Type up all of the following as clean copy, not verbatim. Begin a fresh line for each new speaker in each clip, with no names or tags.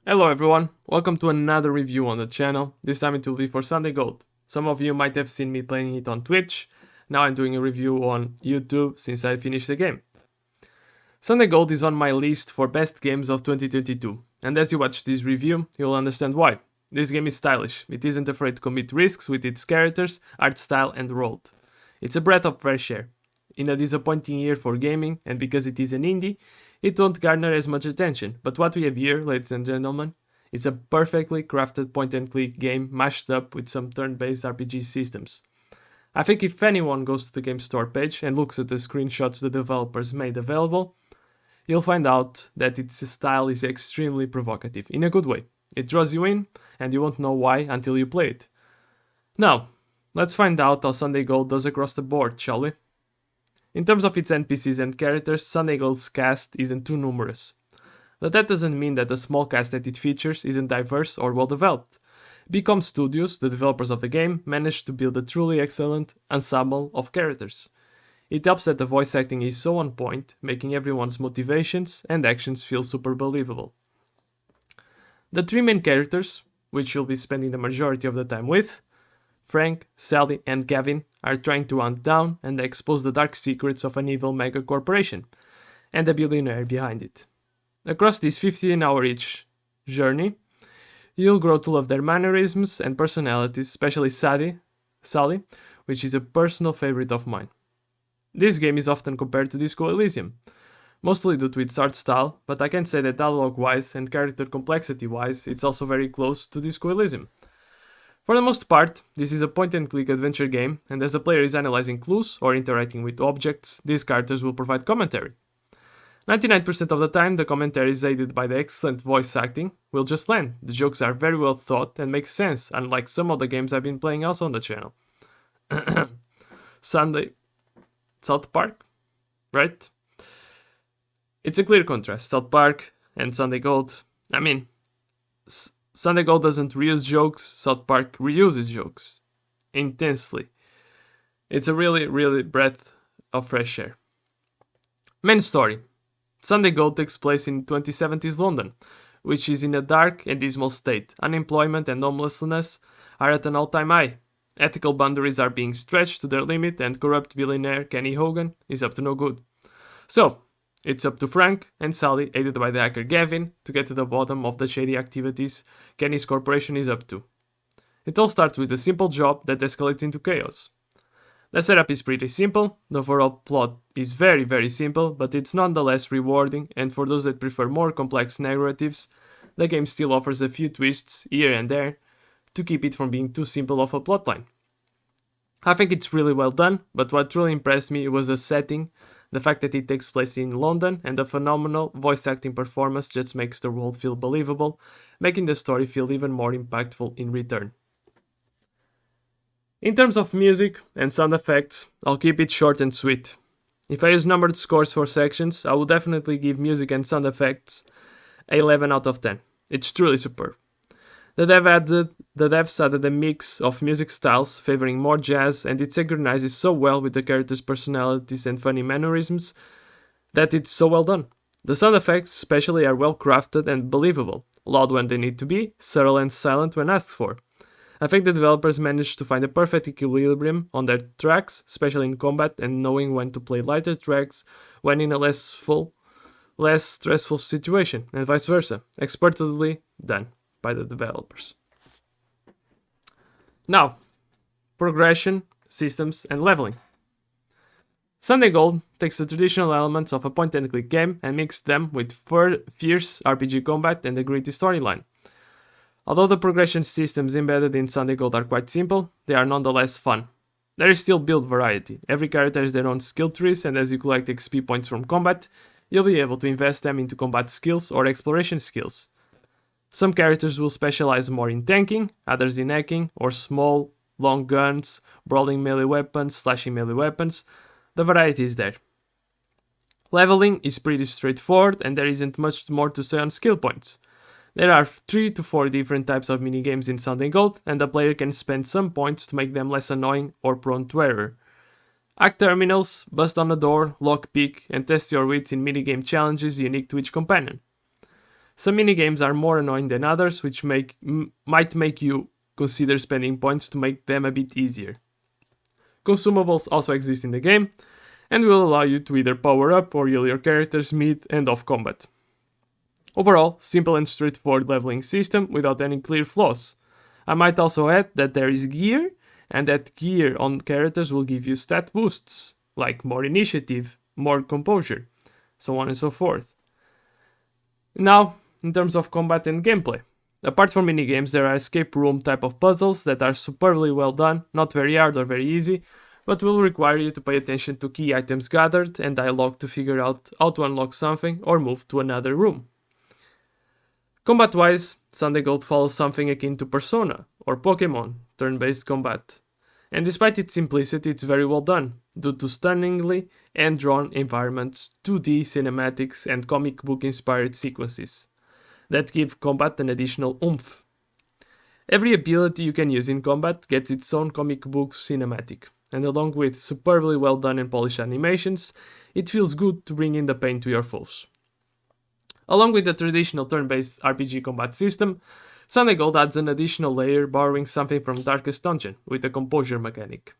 Hello everyone, welcome to another review on the channel. This time it will be for Sunday Gold. Some of you might have seen me playing it on Twitch. Now I'm doing a review on YouTube since I finished the game. Sunday Gold is on my list for best games of 2022, and as you watch this review, you'll understand why. This game is stylish, it isn't afraid to commit risks with its characters, art style and world. It's a breath of fresh air. In a disappointing year for gaming, and because it is an indie, it won't garner as much attention, but what we have here, ladies and gentlemen, is a perfectly crafted point-and-click game mashed up with some turn-based RPG systems. I think if anyone goes to the game store page and looks at the screenshots the developers made available, you'll find out that its style is extremely provocative, in a good way. It draws you in, and you won't know why until you play it. Now, let's find out how Sunday Gold does across the board, shall we? In terms of its NPCs and characters, Sunday Gold's cast isn't too numerous. But that doesn't mean that the small cast that it features isn't diverse or well developed. Gamescom Studios, the developers of the game, managed to build a truly excellent ensemble of characters. It helps that the voice acting is so on point, making everyone's motivations and actions feel super believable. The three main characters, which you'll be spending the majority of the time with, Frank, Sally, and Gavin, are trying to hunt down and expose the dark secrets of an evil mega corporation, and the billionaire behind it. Across this 15-hour each journey, you'll grow to love their mannerisms and personalities, especially Sally, which is a personal favorite of mine. This game is often compared to Disco Elysium, mostly due to its art style, but I can say that dialogue-wise and character complexity-wise, it's also very close to Disco Elysium. For the most part, this is a point-and-click adventure game, and as the player is analyzing clues or interacting with objects, these characters will provide commentary. 99% of the time, the commentary is aided by the excellent voice acting, will just land. The jokes are very well thought and make sense, unlike some of the games I've been playing also on the channel. South Park, right? It's a clear contrast, South Park and Sunday Gold. Sunday Gold doesn't reuse jokes, South Park reuses jokes. Intensely. It's a really breath of fresh air. Main story. Sunday Gold takes place in 2070s London, which is in a dark and dismal state. Unemployment and homelessness are at an all-time high. Ethical boundaries are being stretched to their limit, and corrupt billionaire Kenny Hogan is up to no good. So, it's up to Frank and Sally, aided by the hacker Gavin, to get to the bottom of the shady activities Kenny's corporation is up to. It all starts with a simple job that escalates into chaos. The setup is pretty simple, the overall plot is very simple, but it's nonetheless rewarding, and for those that prefer more complex narratives, the game still offers a few twists here and there to keep it from being too simple of a plotline. I think it's really well done, but what truly impressed me was the setting. The fact that it takes place in London and the phenomenal voice acting performance just makes the world feel believable, making the story feel even more impactful in return. In terms of music and sound effects, I'll keep it short and sweet. If I use numbered scores for sections, I will definitely give music and sound effects a 11 out of 10. It's truly superb. The devs added a mix of music styles, favoring more jazz, and it synchronizes so well with the characters' personalities and funny mannerisms that it's so well done. The sound effects especially are well crafted and believable, loud when they need to be, subtle and silent when asked for. I think the developers managed to find a perfect equilibrium on their tracks, especially in combat, and knowing when to play lighter tracks when in a less stressful situation, and vice versa. Expertly done by the developers. Now, progression, systems, and leveling. Sunday Gold takes the traditional elements of a point-and-click game and mixes them with fierce RPG combat and a gritty storyline. Although the progression systems embedded in Sunday Gold are quite simple, they are nonetheless fun. There is still build variety. Every character has their own skill trees, and as you collect XP points from combat, you'll be able to invest them into combat skills or exploration skills. Some characters will specialize more in tanking, others in hacking, or small, long guns, brawling melee weapons, slashing melee weapons. The variety is there. Leveling is pretty straightforward, and there isn't much more to say on skill points. There are 3 to 4 different types of minigames in Sunday Gold, and the player can spend some points to make them less annoying or prone to error. Hack terminals, bust on a door, lockpick, and test your wits in minigame challenges unique to each companion. Some minigames are more annoying than others, which might make you consider spending points to make them a bit easier. Consumables also exist in the game, and will allow you to either power up or heal your characters mid and off combat. Overall, simple and straightforward leveling system without any clear flaws. I might also add that there is gear, and that gear on characters will give you stat boosts, like more initiative, more composure, so on and so forth. Now, in terms of combat and gameplay. Apart from minigames, there are escape room type of puzzles that are superbly well done, not very hard or very easy, but will require you to pay attention to key items gathered and dialogue to figure out how to unlock something or move to another room. Combat-wise, Sunday Gold follows something akin to Persona or Pokemon, turn-based combat. And despite its simplicity, it's very well done, due to stunningly hand-drawn environments, 2D cinematics and comic book-inspired sequences that give combat an additional oomph. Every ability you can use in combat gets its own comic book cinematic, and along with superbly well done and polished animations, it feels good to bring in the pain to your foes. Along with the traditional turn-based RPG combat system, Sunday Gold adds an additional layer, borrowing something from Darkest Dungeon with a composure mechanic.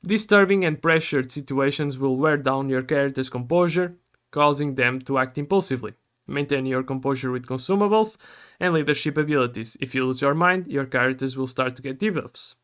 Disturbing and pressured situations will wear down your character's composure, causing them to act impulsively. Maintain your composure with consumables and leadership abilities. If you lose your mind, your characters will start to get debuffs.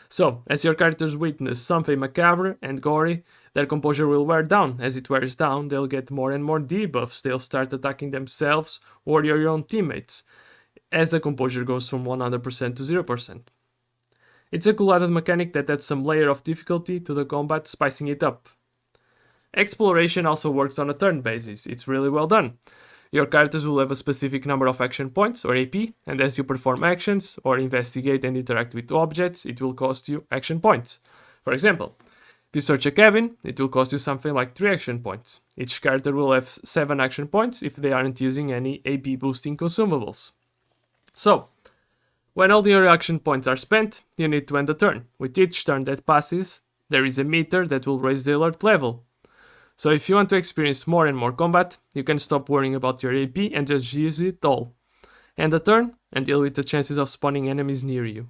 So, as your characters witness something macabre and gory, their composure will wear down. As it wears down, they'll get more and more debuffs. They'll start attacking themselves or your own teammates, as the composure goes from 100% to 0%. It's a cool added mechanic that adds some layer of difficulty to the combat, spicing it up. Exploration also works on a turn basis. It's really well done. Your characters will have a specific number of action points, or AP, and as you perform actions, or investigate and interact with objects, it will cost you action points. For example, if you search a cabin, it will cost you something like 3 action points. Each character will have 7 action points if they aren't using any AP boosting consumables. So, when all your action points are spent, you need to end the turn. With each turn that passes, there is a meter that will raise the alert level. So if you want to experience more and more combat, you can stop worrying about your AP and just use it all. End the turn and deal with the chances of spawning enemies near you.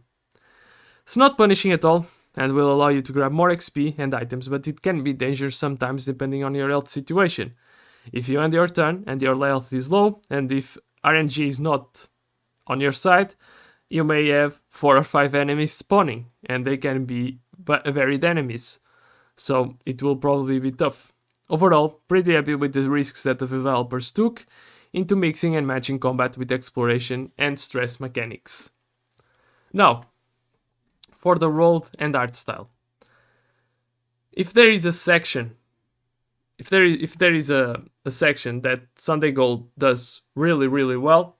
It's not punishing at all and will allow you to grab more XP and items, but it can be dangerous sometimes depending on your health situation. If you end your turn and your health is low, and if RNG is not on your side, you may have 4 or 5 enemies spawning, and they can be varied enemies, so it will probably be tough. Overall, pretty happy with the risks that the developers took into mixing and matching combat with exploration and stress mechanics. Now, for the role and art style. If there is a section that Sunday Gold does really well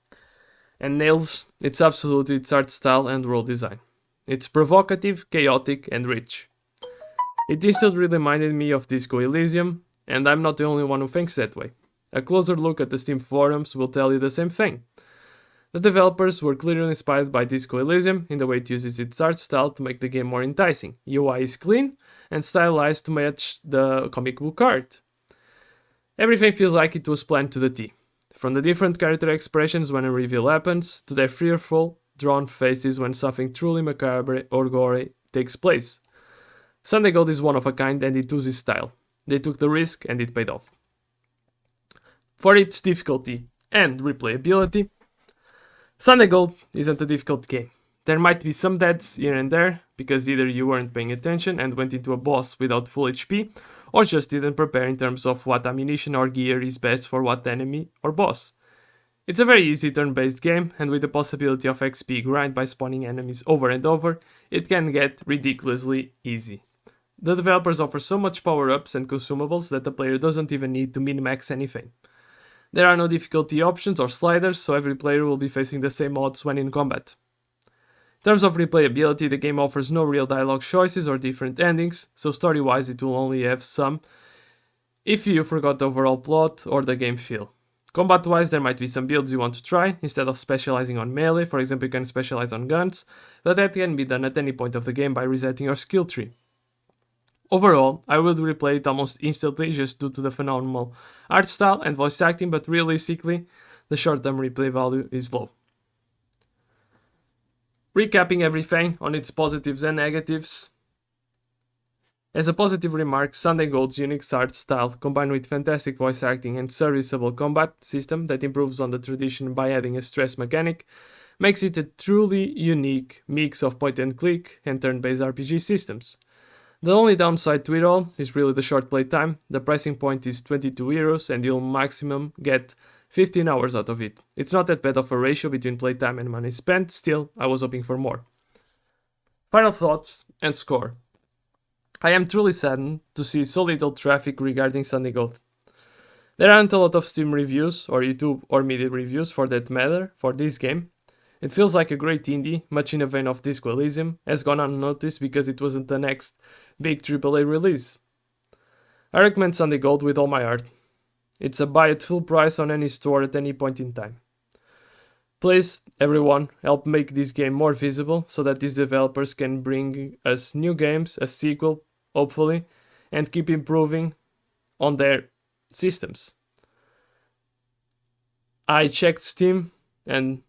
and nails, it's absolutely its art style and world design. It's provocative, chaotic, and rich. It instantly reminded me of Disco Elysium, and I'm not the only one who thinks that way. A closer look at the Steam forums will tell you the same thing. The developers were clearly inspired by Disco Elysium in the way it uses its art style to make the game more enticing. UI is clean and stylized to match the comic book art. Everything feels like it was planned to the T. From the different character expressions when a reveal happens, to their fearful, drawn faces when something truly macabre or gory takes place. Sunday Gold is one of a kind and it oozes style. They took the risk and it paid off. For its difficulty and replayability, Sunday Gold isn't a difficult game. There might be some deaths here and there, because either you weren't paying attention and went into a boss without full HP, or just didn't prepare in terms of what ammunition or gear is best for what enemy or boss. It's a very easy turn-based game, and with the possibility of XP grind by spawning enemies over and over, it can get ridiculously easy. The developers offer so much power-ups and consumables that the player doesn't even need to min-max anything. There are no difficulty options or sliders, so every player will be facing the same odds when in combat. In terms of replayability, the game offers no real dialogue choices or different endings, so story-wise it will only have some if you forgot the overall plot or the game feel. Combat-wise, there might be some builds you want to try. Instead of specializing on melee, for example, you can specialize on guns, but that can be done at any point of the game by resetting your skill tree. Overall, I would replay it almost instantly just due to the phenomenal art style and voice acting, but realistically, the short-term replay value is low. Recapping everything on its positives and negatives. As a positive remark, Sunday Gold's unique art style, combined with fantastic voice acting and serviceable combat system that improves on the tradition by adding a stress mechanic, makes it a truly unique mix of point-and-click and turn-based RPG systems. The only downside to it all is really the short playtime. The pricing point is €22 and you'll maximum get 15 hours out of it. It's not that bad of a ratio between playtime and money spent, still, I was hoping for more. Final thoughts and score. I am truly saddened to see so little traffic regarding Sunday Gold. There aren't a lot of Steam reviews, or YouTube or media reviews for that matter, for this game. It feels like a great indie, much in the vein of Disco Elysium, has gone unnoticed because it wasn't the next big AAA release. I recommend Sunday Gold with all my heart. It's a buy at full price on any store at any point in time. Please, everyone, help make this game more visible so that these developers can bring us new games, a sequel, hopefully, and keep improving on their systems. I checked Steam and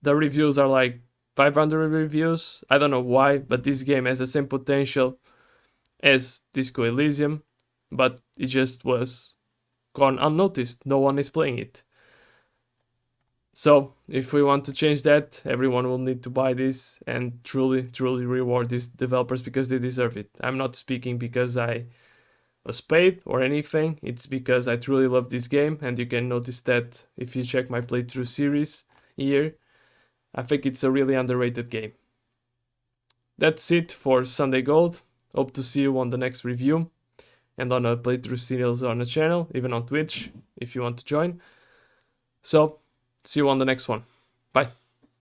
the reviews are like 500 reviews. I don't know why, but this game has the same potential as Disco Elysium, but it just was gone unnoticed. No one is playing it. So, if we want to change that, everyone will need to buy this and truly reward these developers because they deserve it. I'm not speaking because I was paid or anything. It's because I truly love this game, and you can notice that if you check my playthrough series here. I think it's a really underrated game. That's it for Sunday Gold. Hope to see you on the next review and on a playthrough series on the channel, even on Twitch if you want to join. So, see you on the next one. Bye.